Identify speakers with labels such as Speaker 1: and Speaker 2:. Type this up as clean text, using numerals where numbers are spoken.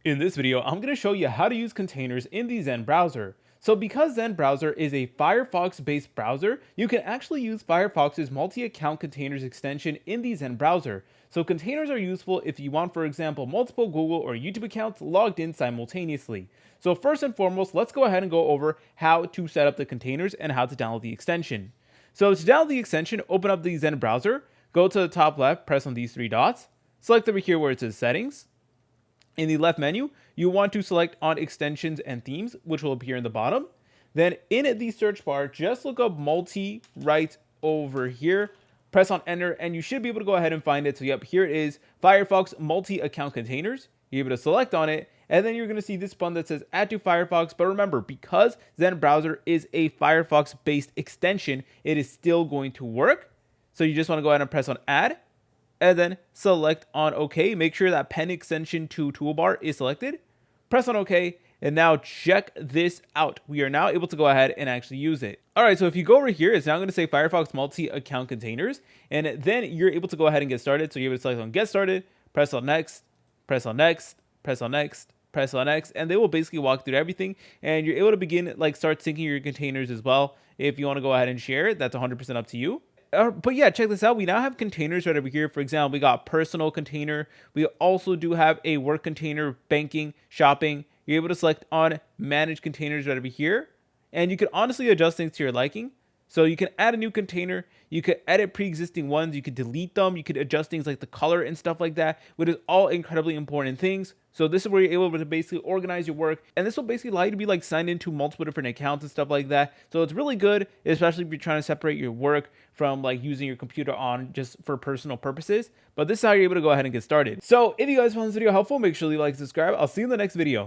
Speaker 1: In this video, I'm going to show you how to use containers in the Zen browser. So because Zen browser is a Firefox-based browser, you can actually use Firefox's multi-account containers extension in the Zen browser. So containers are useful if you want, for example, multiple Google or YouTube accounts logged in simultaneously. So first and foremost, let's go ahead and go over how to set up the containers and how to download the extension. So to download the extension, open up the Zen browser, go to the top left, press on these three dots, select over here where it says settings. In the left menu, you want to select on extensions and themes, which will appear in the bottom. Then in the search bar, just look up multi right over here. Press on enter, and you should be able to go ahead and find it. So yep, here it is, Firefox multi-account containers. You're able to select on it, and then you're going to see this button that says add to Firefox. But remember, because Zen browser is a Firefox-based extension, it is still going to work. So you just want to go ahead and press on add, and then select on OK. Make sure that pen extension to toolbar is selected. Press on OK, and now check this out. We are now able to go ahead and actually use it. All right, so if you go over here, it's now going to say Firefox multi-account containers, and then you're able to go ahead and get started. So you're able to select on get started, press on next, press on next, press on next, press on next, and they will basically walk through everything, and you're able to begin start syncing your containers as well. If you want to go ahead and share it, that's 100% up to you. But yeah, check this out. We now have containers right over here. For example, we got personal container. We also do have a work container, banking, shopping. You're able to select on manage containers right over here. And you can honestly adjust things to your liking. So you can add a new container. You could edit pre-existing ones. You could delete them. You could adjust things like the color and stuff like that, which is all incredibly important things. So this is where you're able to basically organize your work. And this will basically allow you to be signed into multiple different accounts and stuff like that. So it's really good, especially if you're trying to separate your work from using your computer on just for personal purposes. But this is how you're able to go ahead and get started. So if you guys found this video helpful, make sure you like and subscribe. I'll see you in the next video.